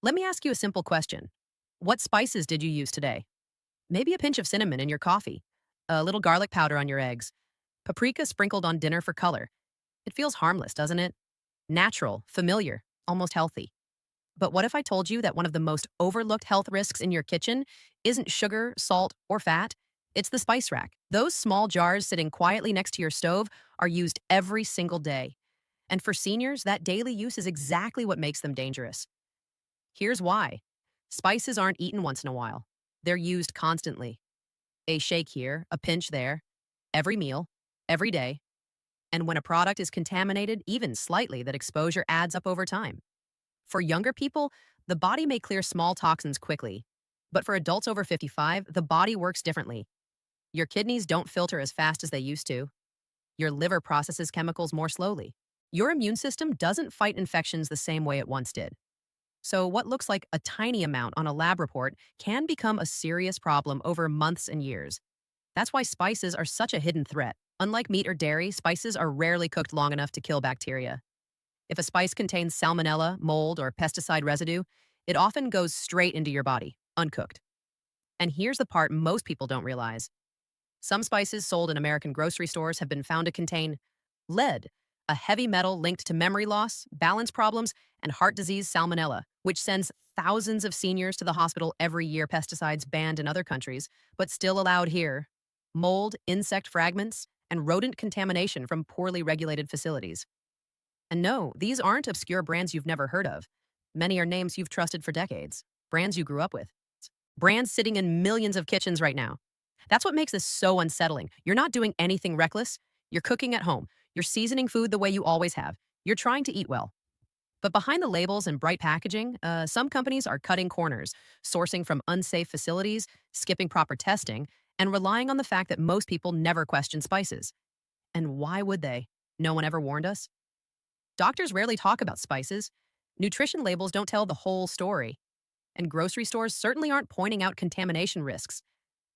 Let me ask you a simple question. What spices did you use today? Maybe a pinch of cinnamon in your coffee, a little garlic powder on your eggs, paprika sprinkled on dinner for color. It feels harmless, doesn't it? Natural, familiar, almost healthy. But what if I told you that one of the most overlooked health risks in your kitchen isn't sugar, salt, or fat? It's the spice rack. Those small jars sitting quietly next to your stove are used every single day. And for seniors, that daily use is exactly what makes them dangerous. Here's why. Spices aren't eaten once in a while. They're used constantly. A shake here, a pinch there, every meal, every day. And when a product is contaminated, even slightly, that exposure adds up over time. For younger people, the body may clear small toxins quickly. But for adults over 55, the body works differently. Your kidneys don't filter as fast as they used to. Your liver processes chemicals more slowly. Your immune system doesn't fight infections the same way it once did. So, what looks like a tiny amount on a lab report can become a serious problem over months and years. That's why spices are such a hidden threat. Unlike meat or dairy, spices are rarely cooked long enough to kill bacteria. If a spice contains salmonella, mold, or pesticide residue, it often goes straight into your body, uncooked. And here's the part most people don't realize. Some spices sold in American grocery stores have been found to contain lead, a heavy metal linked to memory loss, balance problems, and heart disease salmonella, which sends thousands of seniors to the hospital every year. Pesticides banned in other countries, but still allowed here. Mold, insect fragments, and rodent contamination from poorly regulated facilities. And no, these aren't obscure brands you've never heard of. Many are names you've trusted for decades, brands you grew up with, brands sitting in millions of kitchens right now. That's what makes this so unsettling. You're not doing anything reckless. You're cooking at home. You're seasoning food the way you always have. You're trying to eat well. But behind the labels and bright packaging, some companies are cutting corners, sourcing from unsafe facilities, skipping proper testing, and relying on the fact that most people never question spices. And why would they? No one ever warned us. Doctors rarely talk about spices. Nutrition labels don't tell the whole story. And grocery stores certainly aren't pointing out contamination risks.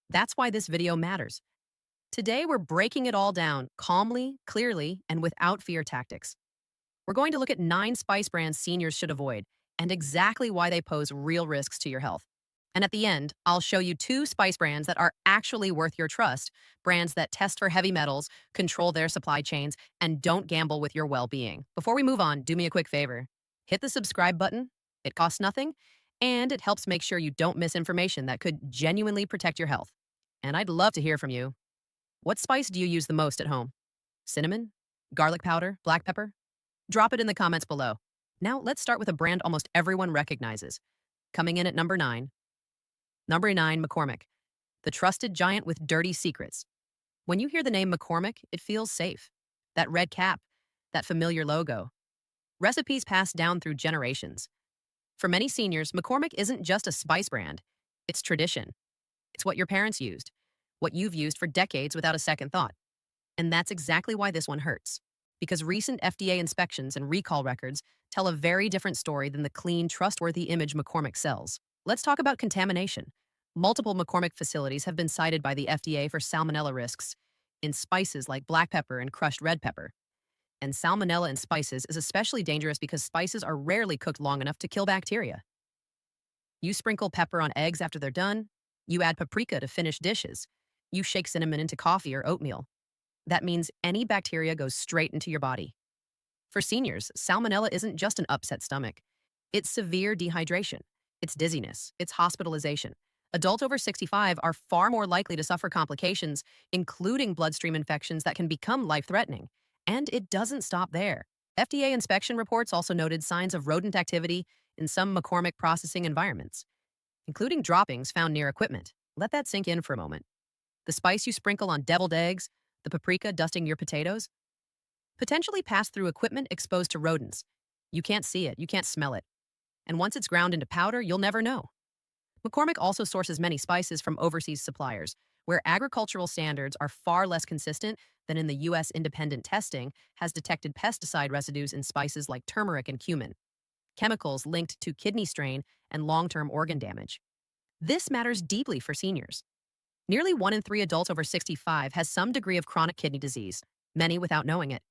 That's why this video matters. Today, we're breaking it all down calmly, clearly, and without fear tactics. We're going to look at 9 spice brands seniors should avoid and exactly why they pose real risks to your health. And at the end, I'll show you 2 spice brands that are actually worth your trust, brands that test for heavy metals, control their supply chains, and don't gamble with your well-being. Before we move on, do me a quick favor. Hit the subscribe button. It costs nothing, and it helps make sure you don't miss information that could genuinely protect your health. And I'd love to hear from you. What spice do you use the most at home? Cinnamon? Garlic powder? Black pepper? Drop it in the comments below. Now, let's start with a brand almost everyone recognizes. Coming in at number 9. Number 9, McCormick, the trusted giant with dirty secrets. When you hear the name McCormick, it feels safe. That red cap, that familiar logo. Recipes passed down through generations. For many seniors, McCormick isn't just a spice brand. It's tradition. It's what your parents used, what you've used for decades without a second thought. And that's exactly why this one hurts. Because recent FDA inspections and recall records tell a very different story than the clean, trustworthy image McCormick sells. Let's talk about contamination. Multiple McCormick facilities have been cited by the FDA for salmonella risks in spices like black pepper and crushed red pepper. And salmonella in spices is especially dangerous because spices are rarely cooked long enough to kill bacteria. You sprinkle pepper on eggs after they're done. You add paprika to finished dishes. You shake cinnamon into coffee or oatmeal. That means any bacteria goes straight into your body. For seniors, salmonella isn't just an upset stomach. It's severe dehydration. It's dizziness. It's hospitalization. Adults over 65 are far more likely to suffer complications, including bloodstream infections that can become life-threatening. And it doesn't stop there. FDA inspection reports also noted signs of rodent activity in some McCormick processing environments, including droppings found near equipment. Let that sink in for a moment. The spice you sprinkle on deviled eggs, the paprika dusting your potatoes, potentially pass through equipment exposed to rodents. You can't see it, you can't smell it. And once it's ground into powder, you'll never know. McCormick also sources many spices from overseas suppliers, where agricultural standards are far less consistent than in the U.S. Independent testing has detected pesticide residues in spices like turmeric and cumin, chemicals linked to kidney strain and long-term organ damage. This matters deeply for seniors. Nearly 1 in 3 adults over 65 has some degree of chronic kidney disease, many without knowing it.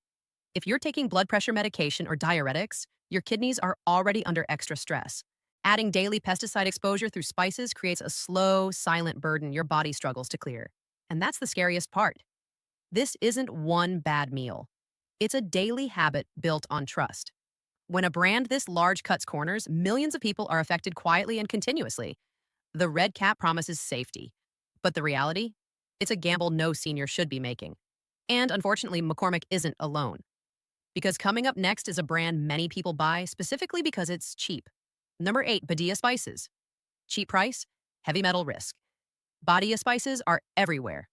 If you're taking blood pressure medication or diuretics, your kidneys are already under extra stress. Adding daily pesticide exposure through spices creates a slow, silent burden your body struggles to clear. And that's the scariest part. This isn't one bad meal. It's a daily habit built on trust. When a brand this large cuts corners, millions of people are affected quietly and continuously. The red cap promises safety. But the reality? It's a gamble no senior should be making. And unfortunately, McCormick isn't alone. Because coming up next is a brand many people buy specifically because it's cheap. Number 8, Badia Spices. Cheap price, heavy metal risk. Badia Spices are everywhere.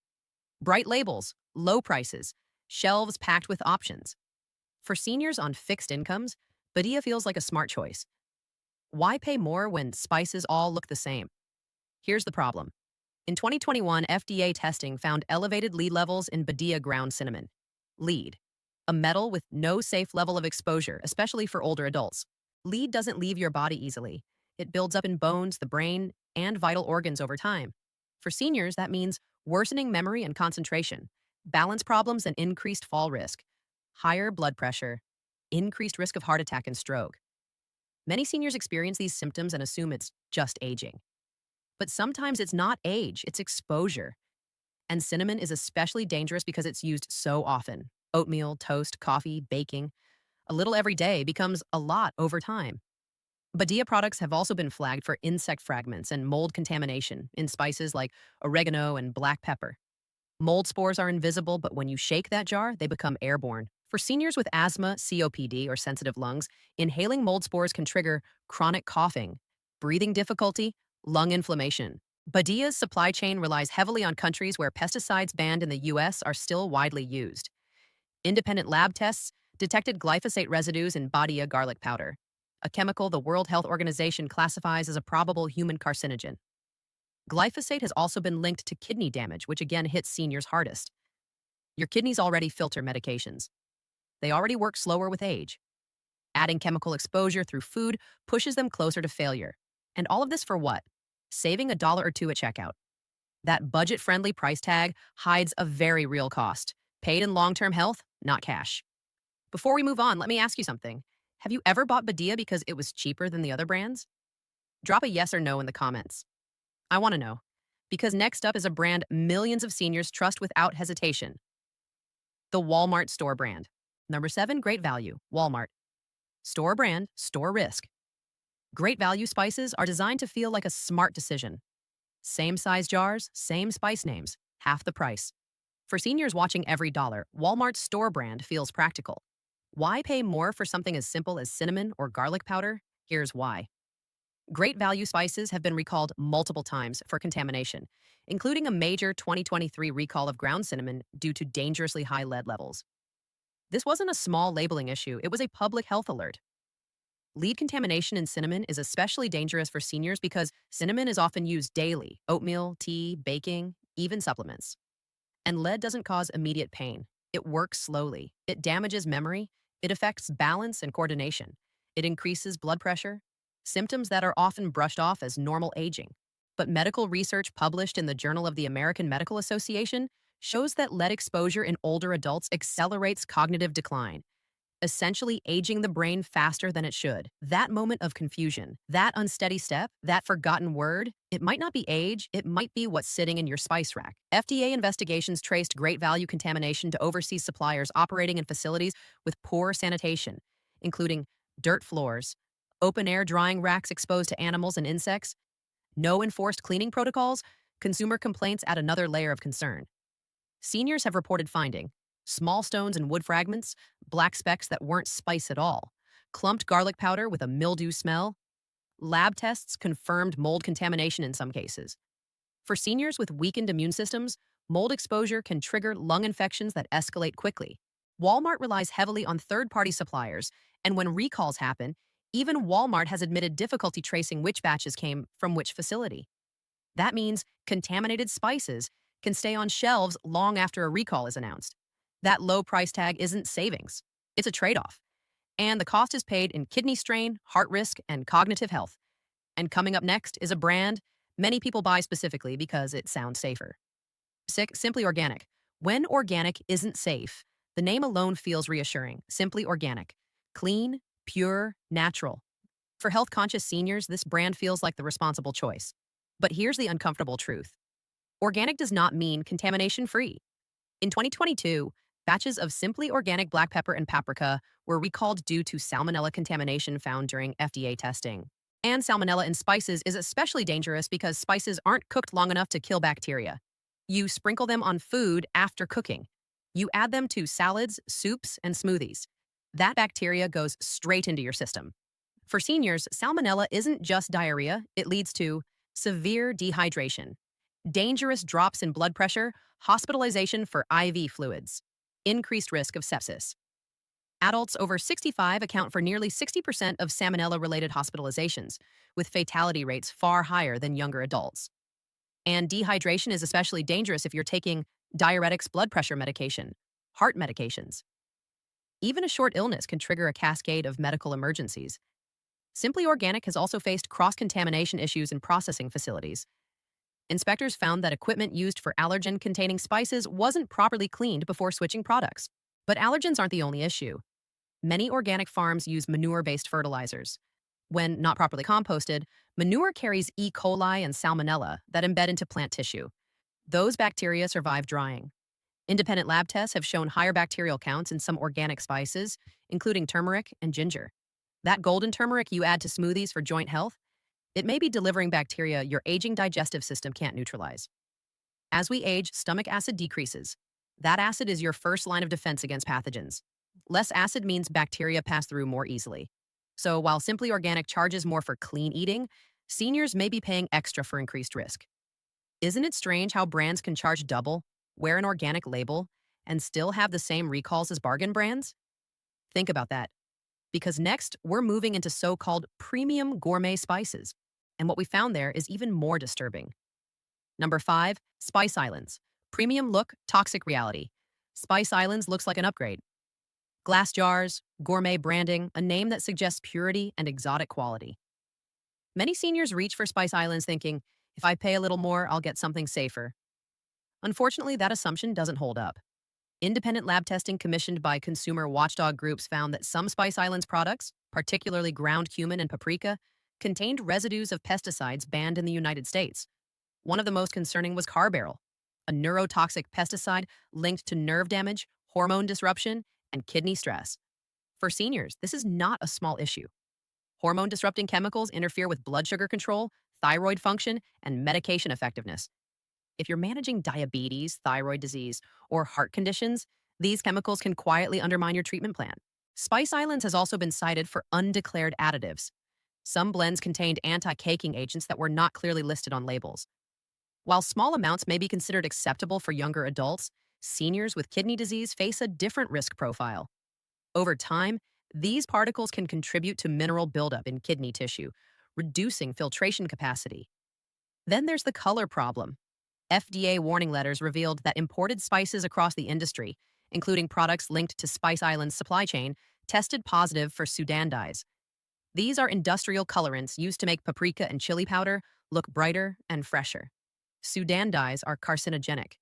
Bright labels, low prices, shelves packed with options. For seniors on fixed incomes, Badia feels like a smart choice. Why pay more when spices all look the same? Here's the problem. In 2021, FDA testing found elevated lead levels in Badia ground cinnamon. Lead, a metal with no safe level of exposure, especially for older adults. Lead doesn't leave your body easily. It builds up in bones, the brain, and vital organs over time. For seniors, that means worsening memory and concentration, balance problems and increased fall risk, higher blood pressure, increased risk of heart attack and stroke. Many seniors experience these symptoms and assume it's just aging. But sometimes it's not age, it's exposure. And cinnamon is especially dangerous because it's used so often. Oatmeal, toast, coffee, baking. A little every day becomes a lot over time. Badia products have also been flagged for insect fragments and mold contamination in spices like oregano and black pepper. Mold spores are invisible, but when you shake that jar, they become airborne. For seniors with asthma, COPD, or sensitive lungs, inhaling mold spores can trigger chronic coughing, breathing difficulty, lung inflammation. Badia's supply chain relies heavily on countries where pesticides banned in the US are still widely used. Independent lab tests detected glyphosate residues in Badia garlic powder, a chemical the World Health Organization classifies as a probable human carcinogen. Glyphosate has also been linked to kidney damage, which again hits seniors hardest. Your kidneys already filter medications. They already work slower with age. Adding chemical exposure through food pushes them closer to failure. And all of this for what? Saving a dollar or two at checkout. That budget-friendly price tag hides a very real cost, paid in long-term health, not cash. Before we move on, let me ask you something. Have you ever bought Badia because it was cheaper than the other brands? Drop a yes or no in the comments. I want to know. Because next up is a brand millions of seniors trust without hesitation. The Walmart store brand. Number 7, great value, Walmart. Store brand, store risk. Great value spices are designed to feel like a smart decision. Same size jars, same spice names, half the price. For seniors watching every dollar, Walmart's store brand feels practical. Why pay more for something as simple as cinnamon or garlic powder? Here's why. Great value spices have been recalled multiple times for contamination, including a major 2023 recall of ground cinnamon due to dangerously high lead levels. This wasn't a small labeling issue, it was a public health alert. Lead contamination in cinnamon is especially dangerous for seniors because cinnamon is often used daily, oatmeal, tea, baking, even supplements. And lead doesn't cause immediate pain. It works slowly. It damages memory. It affects balance and coordination. It increases blood pressure, symptoms that are often brushed off as normal aging. But medical research published in the Journal of the American Medical Association shows that lead exposure in older adults accelerates cognitive decline, essentially aging the brain faster than it should. That moment of confusion, that unsteady step, that forgotten word, it might not be age, it might be what's sitting in your spice rack. FDA investigations traced great value contamination to overseas suppliers operating in facilities with poor sanitation, including dirt floors, open-air drying racks exposed to animals and insects, no enforced cleaning protocols. Consumer complaints add another layer of concern. Seniors have reported finding small stones and wood fragments, black specks that weren't spice at all, clumped garlic powder with a mildew smell. Lab tests confirmed mold contamination in some cases. For seniors with weakened immune systems, mold exposure can trigger lung infections that escalate quickly. Walmart relies heavily on third-party suppliers, and when recalls happen, even Walmart has admitted difficulty tracing which batches came from which facility. That means contaminated spices can stay on shelves long after a recall is announced. That low price tag isn't savings. It's a trade-off. And the cost is paid in kidney strain, heart risk, and cognitive health. And coming up next is a brand many people buy specifically because it sounds safer. Simply Organic. When organic isn't safe, the name alone feels reassuring. Simply Organic. Clean, pure, natural. For health-conscious seniors, this brand feels like the responsible choice. But here's the uncomfortable truth. Organic does not mean contamination-free. In 2022, batches of Simply Organic black pepper and paprika were recalled due to salmonella contamination found during FDA testing. And salmonella in spices is especially dangerous because spices aren't cooked long enough to kill bacteria. You sprinkle them on food after cooking. You add them to salads, soups, and smoothies. That bacteria goes straight into your system. For seniors, salmonella isn't just diarrhea, it leads to severe dehydration, dangerous drops in blood pressure, hospitalization for IV fluids, increased risk of sepsis. Adults over 65 account for nearly 60% of salmonella-related hospitalizations, with fatality rates far higher than younger adults. And dehydration is especially dangerous if you're taking diuretics, blood pressure medication, heart medications. Even a short illness can trigger a cascade of medical emergencies. Simply Organic has also faced cross-contamination issues in processing facilities. Inspectors found that equipment used for allergen-containing spices wasn't properly cleaned before switching products. But allergens aren't the only issue. Many organic farms use manure-based fertilizers. When not properly composted, manure carries E. coli and salmonella that embed into plant tissue. Those bacteria survive drying. Independent lab tests have shown higher bacterial counts in some organic spices, including turmeric and ginger. That golden turmeric you add to smoothies for joint health, it may be delivering bacteria your aging digestive system can't neutralize. As we age, stomach acid decreases. That acid is your first line of defense against pathogens. Less acid means bacteria pass through more easily. So while Simply Organic charges more for clean eating, seniors may be paying extra for increased risk. Isn't it strange how brands can charge double, wear an organic label, and still have the same recalls as bargain brands? Think about that. Because next, we're moving into so-called premium gourmet spices. And what we found there is even more disturbing. Number 5, Spice Islands. Premium look, toxic reality. Spice Islands looks like an upgrade. Glass jars, gourmet branding, a name that suggests purity and exotic quality. Many seniors reach for Spice Islands thinking, if I pay a little more, I'll get something safer. Unfortunately, that assumption doesn't hold up. Independent lab testing commissioned by consumer watchdog groups found that some Spice Islands products, particularly ground cumin and paprika, contained residues of pesticides banned in the United States. One of the most concerning was carbaryl, a neurotoxic pesticide linked to nerve damage, hormone disruption, and kidney stress. For seniors, this is not a small issue. Hormone-disrupting chemicals interfere with blood sugar control, thyroid function, and medication effectiveness. If you're managing diabetes, thyroid disease, or heart conditions, these chemicals can quietly undermine your treatment plan. Spice Islands has also been cited for undeclared additives. Some blends contained anti-caking agents that were not clearly listed on labels. While small amounts may be considered acceptable for younger adults, seniors with kidney disease face a different risk profile. Over time, these particles can contribute to mineral buildup in kidney tissue, reducing filtration capacity. Then there's the color problem. FDA warning letters revealed that imported spices across the industry, including products linked to Spice Islands' supply chain, tested positive for Sudan dyes. These are industrial colorants used to make paprika and chili powder look brighter and fresher. Sudan dyes are carcinogenic.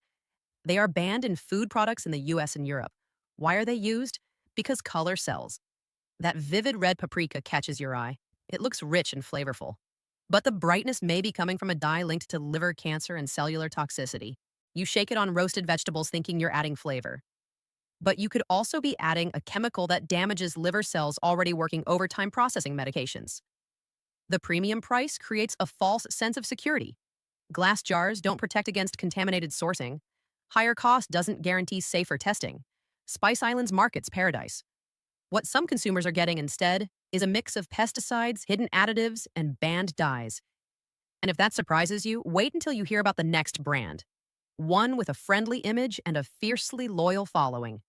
They are banned in food products in the US and Europe. Why are they used? Because color sells. That vivid red paprika catches your eye. It looks rich and flavorful. But the brightness may be coming from a dye linked to liver cancer and cellular toxicity. You shake it on roasted vegetables thinking you're adding flavor. But you could also be adding a chemical that damages liver cells already working overtime processing medications. The premium price creates a false sense of security. Glass jars don't protect against contaminated sourcing. Higher cost doesn't guarantee safer testing. Spice Islands markets paradise. What some consumers are getting instead is a mix of pesticides, hidden additives, and banned dyes. And if that surprises you, wait until you hear about the next brand. One with a friendly image and a fiercely loyal following.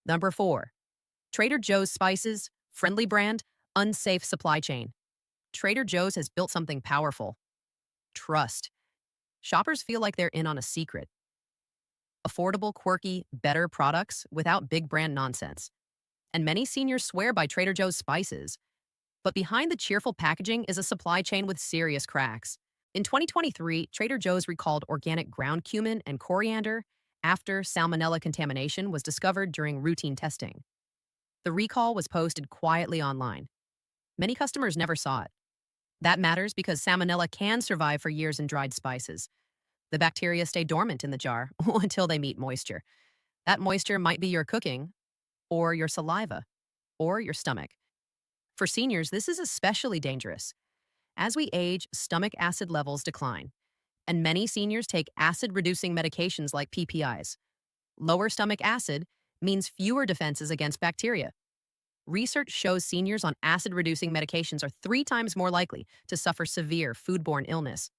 Number 4. Trader Joe's Spices, friendly brand, unsafe supply chain. Trader Joe's has built something powerful. Trust. Shoppers feel like they're in on a secret. Affordable, quirky, better products without big brand nonsense. And many seniors swear by Trader Joe's spices. But behind the cheerful packaging is a supply chain with serious cracks. In 2023, Trader Joe's recalled organic ground cumin and coriander after salmonella contamination was discovered during routine testing. The recall was posted quietly online. Many customers never saw it. That matters because salmonella can survive for years in dried spices. The bacteria stay dormant in the jar until they meet moisture. That moisture might be your cooking, or your saliva, or your stomach. For seniors, this is especially dangerous. As we age, stomach acid levels decline, and many seniors take acid reducing medications like PPIs. Lower stomach acid means fewer defenses against bacteria. Research shows seniors on acid reducing medications are 3 times more likely to suffer severe foodborne illness.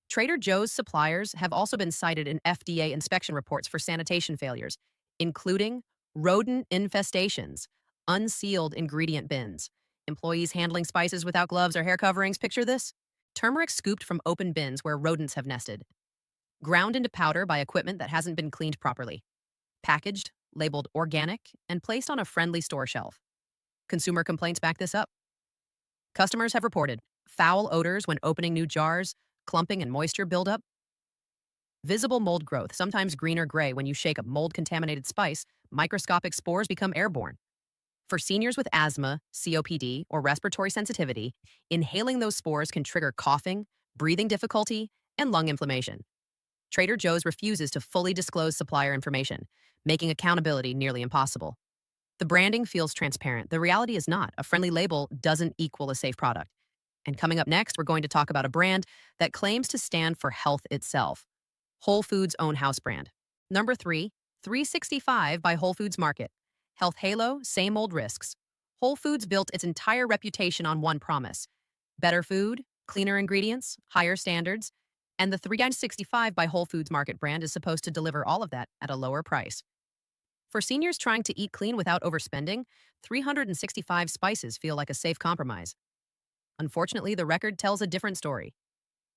Trader Joe's suppliers have also been cited in FDA inspection reports for sanitation failures, including rodent infestations, unsealed ingredient bins, employees handling spices without gloves or hair coverings. Picture this: turmeric scooped from open bins where rodents have nested, ground into powder by equipment that hasn't been cleaned properly, packaged, labeled organic, and placed on a friendly store shelf. Consumer complaints back this up. Customers have reported foul odors when opening new jars, clumping and moisture buildup, visible mold growth, sometimes green or gray when you shake a mold-contaminated spice, microscopic spores become airborne. For seniors with asthma, COPD, or respiratory sensitivity, inhaling those spores can trigger coughing, breathing difficulty, and lung inflammation. Trader Joe's refuses to fully disclose supplier information, making accountability nearly impossible. The branding feels transparent. The reality is not. A friendly label doesn't equal a safe product. And coming up next, we're going to talk about a brand that claims to stand for health itself. Whole Foods' own house brand. Number 3, 365 by Whole Foods Market. Health halo, same old risks. Whole Foods built its entire reputation on one promise: better food, cleaner ingredients, higher standards, and the 365 by Whole Foods Market brand is supposed to deliver all of that at a lower price. For seniors trying to eat clean without overspending, 365 spices feel like a safe compromise. Unfortunately, the record tells a different story.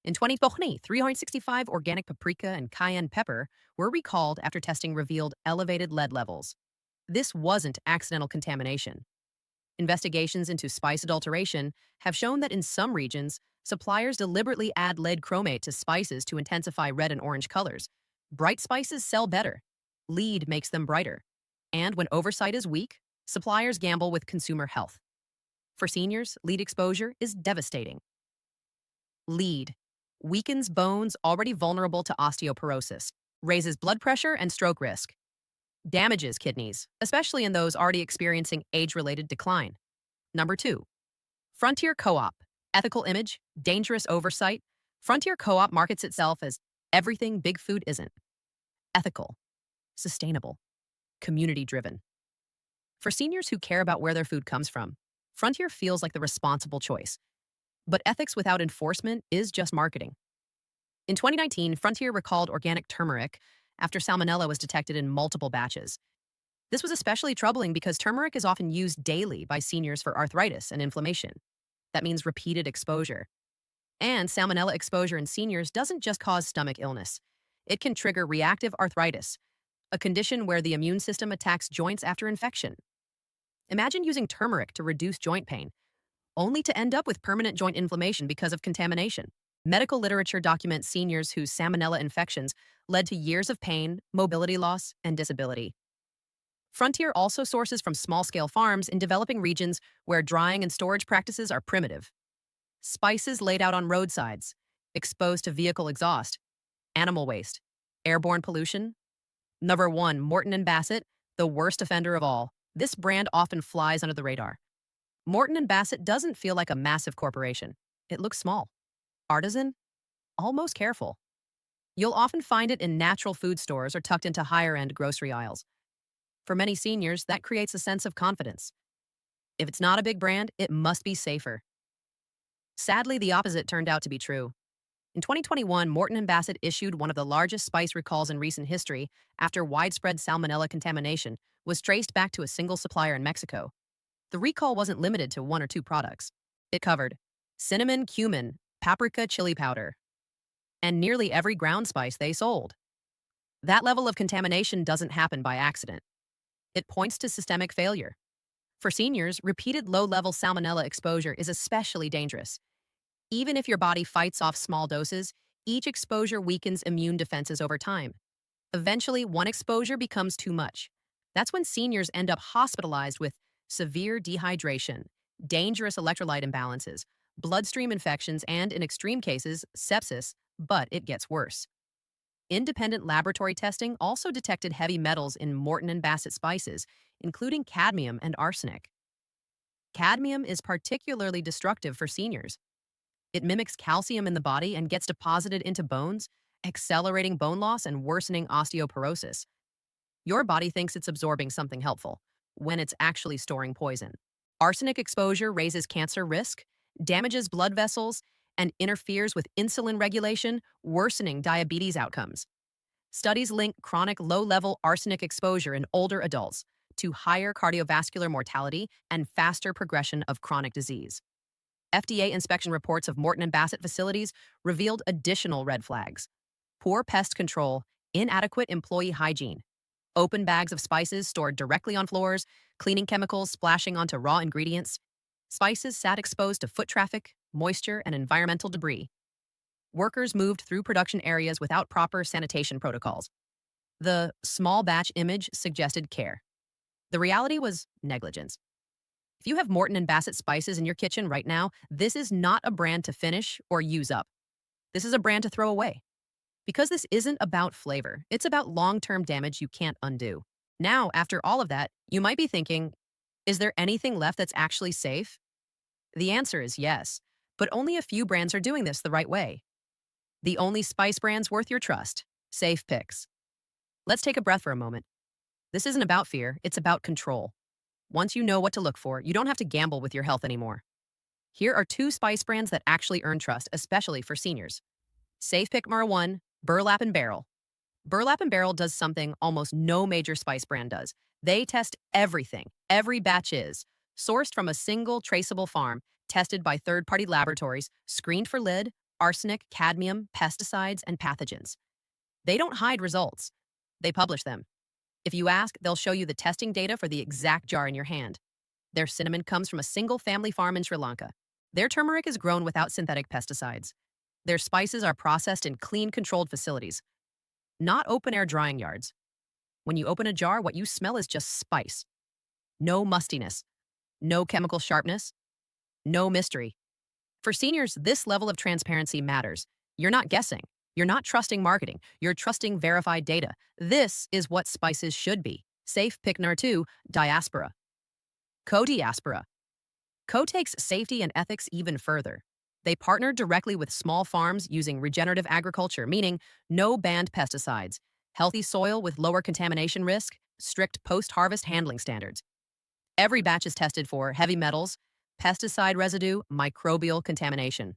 In 2020, 365 organic paprika and cayenne pepper were recalled after testing revealed elevated lead levels. This wasn't accidental contamination. Investigations into spice adulteration have shown that in some regions, suppliers deliberately add lead chromate to spices to intensify red and orange colors. Bright spices sell better. Lead makes them brighter. And when oversight is weak, suppliers gamble with consumer health. For seniors, lead exposure is devastating. Lead weakens bones already vulnerable to osteoporosis, raises blood pressure and stroke risk, damages kidneys, especially in those already experiencing age-related decline. Number 2, Frontier Co-op. Ethical image, dangerous oversight. Frontier Co-op markets itself as everything big food isn't. Ethical, sustainable, community-driven. For seniors who care about where their food comes from, Frontier feels like the responsible choice. But ethics without enforcement is just marketing. In 2019, Frontier recalled organic turmeric after salmonella was detected in multiple batches. This was especially troubling because turmeric is often used daily by seniors for arthritis and inflammation. That means repeated exposure. And salmonella exposure in seniors doesn't just cause stomach illness. It can trigger reactive arthritis, a condition where the immune system attacks joints after infection. Imagine using turmeric to reduce joint pain, only to end up with permanent joint inflammation because of contamination. Medical literature documents seniors whose salmonella infections led to years of pain, mobility loss, and disability. Frontier also sources from small-scale farms in developing regions where drying and storage practices are primitive. Spices laid out on roadsides, exposed to vehicle exhaust, animal waste, airborne pollution. Number 1, Morton and Bassett, the worst offender of all. This brand often flies under the radar. Morton and Bassett doesn't feel like a massive corporation. It looks small, artisan, almost careful. You'll often find it in natural food stores or tucked into higher-end grocery aisles. For many seniors, that creates a sense of confidence. If it's not a big brand, it must be safer. Sadly, the opposite turned out to be true. In 2021, Morton and Bassett issued one of the largest spice recalls in recent history after widespread salmonella contamination was traced back to a single supplier in Mexico. The recall wasn't limited to 1 or 2 products. It covered cinnamon, cumin, paprika, chili powder, and nearly every ground spice they sold. That level of contamination doesn't happen by accident. It points to systemic failure. For seniors, repeated low-level salmonella exposure is especially dangerous. Even if your body fights off small doses, each exposure weakens immune defenses over time. Eventually, one exposure becomes too much. That's when seniors end up hospitalized with severe dehydration, dangerous electrolyte imbalances, bloodstream infections, and in extreme cases, sepsis, but it gets worse. Independent laboratory testing also detected heavy metals in Morton and Bassett spices, including cadmium and arsenic. Cadmium is particularly destructive for seniors. It mimics calcium in the body and gets deposited into bones, accelerating bone loss and worsening osteoporosis. Your body thinks it's absorbing something helpful, when it's actually storing poison. Arsenic exposure raises cancer risk, damages blood vessels, and interferes with insulin regulation, worsening diabetes outcomes. Studies link chronic low-level arsenic exposure in older adults to higher cardiovascular mortality and faster progression of chronic disease. FDA inspection reports of Morton and Bassett facilities revealed additional red flags: poor pest control, inadequate employee hygiene, open bags of spices stored directly on floors, cleaning chemicals splashing onto raw ingredients. Spices sat exposed to foot traffic, moisture, and environmental debris. Workers moved through production areas without proper sanitation protocols. The small batch image suggested care. The reality was negligence. If you have Morton and Bassett spices in your kitchen right now, this is not a brand to finish or use up. This is a brand to throw away. Because this isn't about flavor, it's about long-term damage you can't undo. Now, after all of that, you might be thinking, is there anything left that's actually safe? The answer is yes, but only a few brands are doing this the right way. The only spice brands worth your trust: Safe Picks. Let's take a breath for a moment. This isn't about fear, it's about control. Once you know what to look for, you don't have to gamble with your health anymore. Here are two spice brands that actually earn trust, especially for seniors. Safe Pick number 1, Burlap and Barrel. Burlap and Barrel does something almost no major spice brand does. They test everything. Every batch is sourced from a single traceable farm, tested by third-party laboratories, screened for lead, arsenic, cadmium, pesticides, and pathogens. They don't hide results. They publish them. If you ask, they'll show you the testing data for the exact jar in your hand. Their cinnamon comes from a single family farm in Sri Lanka. Their turmeric is grown without synthetic pesticides. Their spices are processed in clean, controlled facilities, not open-air drying yards. When you open a jar, what you smell is just spice. No mustiness, no chemical sharpness, no mystery. For seniors, this level of transparency matters. You're not guessing. You're not trusting marketing. You're trusting verified data. This is what spices should be. Safe Pick number 2, Diaspora. Co-Diaspora. Co takes safety and ethics even further. They partner directly with small farms using regenerative agriculture, meaning no banned pesticides, healthy soil with lower contamination risk, strict post-harvest handling standards. Every batch is tested for heavy metals, pesticide residue, microbial contamination.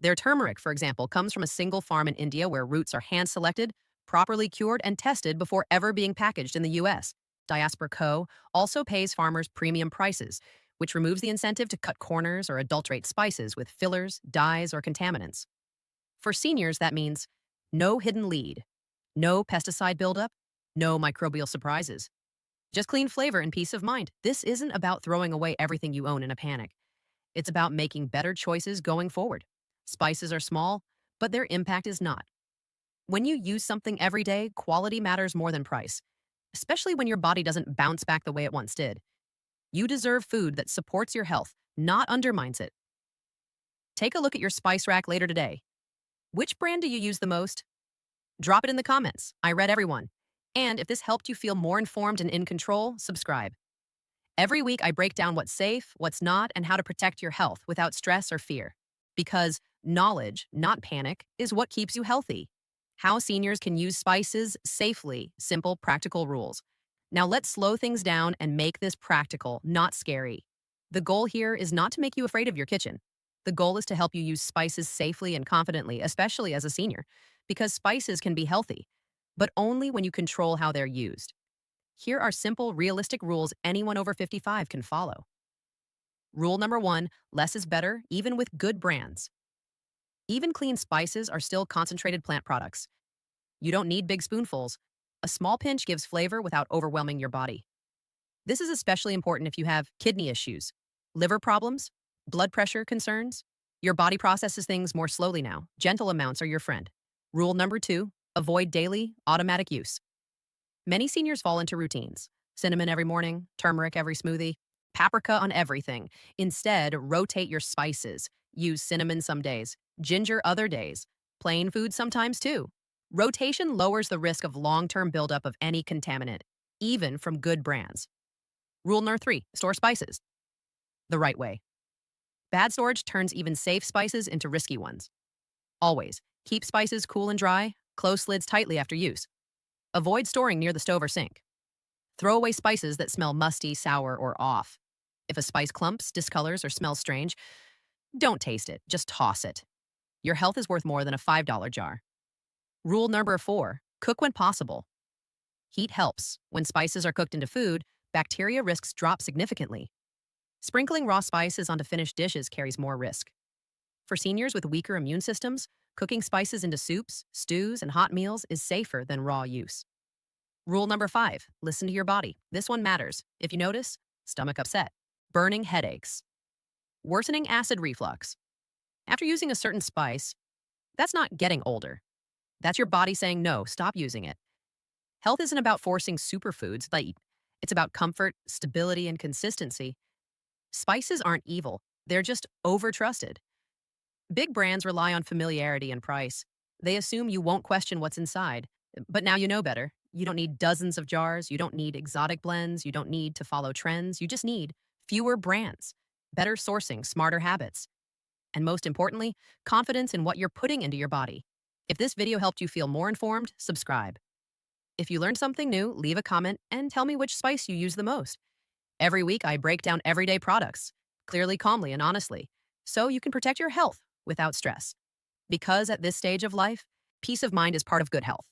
Their turmeric, for example, comes from a single farm in India where roots are hand-selected, properly cured, and tested before ever being packaged in the U.S. Diaspora Co. also pays farmers premium prices, which removes the incentive to cut corners or adulterate spices with fillers, dyes, or contaminants. For seniors, that means no hidden lead, no pesticide buildup, no microbial surprises. Just clean flavor and peace of mind. This isn't about throwing away everything you own in a panic. It's about making better choices going forward. Spices are small, but their impact is not. When you use something every day, quality matters more than price, especially when your body doesn't bounce back the way it once did. You deserve food that supports your health, not undermines it. Take a look at your spice rack later today. Which brand do you use the most? Drop it in the comments. I read everyone. And if this helped you feel more informed and in control, subscribe. Every week, I break down what's safe, what's not, and how to protect your health without stress or fear. Because knowledge, not panic, is what keeps you healthy. How seniors can use spices safely, simple, practical rules. Now let's slow things down and make this practical, not scary. The goal here is not to make you afraid of your kitchen. The goal is to help you use spices safely and confidently, especially as a senior, because spices can be healthy, but only when you control how they're used. Here are simple, realistic rules anyone over 55 can follow. Rule number 1, less is better, even with good brands. Even clean spices are still concentrated plant products. You don't need big spoonfuls. A small pinch gives flavor without overwhelming your body. This is especially important if you have kidney issues, liver problems, blood pressure concerns. Your body processes things more slowly now. Gentle amounts are your friend. Rule number 2, avoid daily, automatic use. Many seniors fall into routines. Cinnamon every morning, turmeric every smoothie, paprika on everything. Instead, rotate your spices. Use cinnamon some days, ginger other days, plain food sometimes too. Rotation lowers the risk of long-term buildup of any contaminant, even from good brands. Rule number 3, store spices the right way. Bad storage turns even safe spices into risky ones. Always, keep spices cool and dry, close lids tightly after use. Avoid storing near the stove or sink. Throw away spices that smell musty, sour, or off. If a spice clumps, discolors, or smells strange, don't taste it, just toss it. Your health is worth more than a $5 jar. Rule number 4, cook when possible. Heat helps. When spices are cooked into food, bacteria risks drop significantly. Sprinkling raw spices onto finished dishes carries more risk. For seniors with weaker immune systems, cooking spices into soups, stews, and hot meals is safer than raw use. Rule number 5, listen to your body. This one matters. If you notice, stomach upset, burning headaches, worsening acid reflux. After using a certain spice, that's not getting older. That's your body saying, no, stop using it. Health isn't about forcing superfoods, it's about comfort, stability, and consistency. Spices aren't evil, they're just over-trusted. Big brands rely on familiarity and price. They assume you won't question what's inside. But now you know better. You don't need dozens of jars. You don't need exotic blends. You don't need to follow trends. You just need fewer brands, better sourcing, smarter habits. And most importantly, confidence in what you're putting into your body. If this video helped you feel more informed, subscribe. If you learned something new, leave a comment and tell me which spice you use the most. Every week, I break down everyday products, clearly, calmly, and honestly, so you can protect your health without stress. Because at this stage of life, peace of mind is part of good health.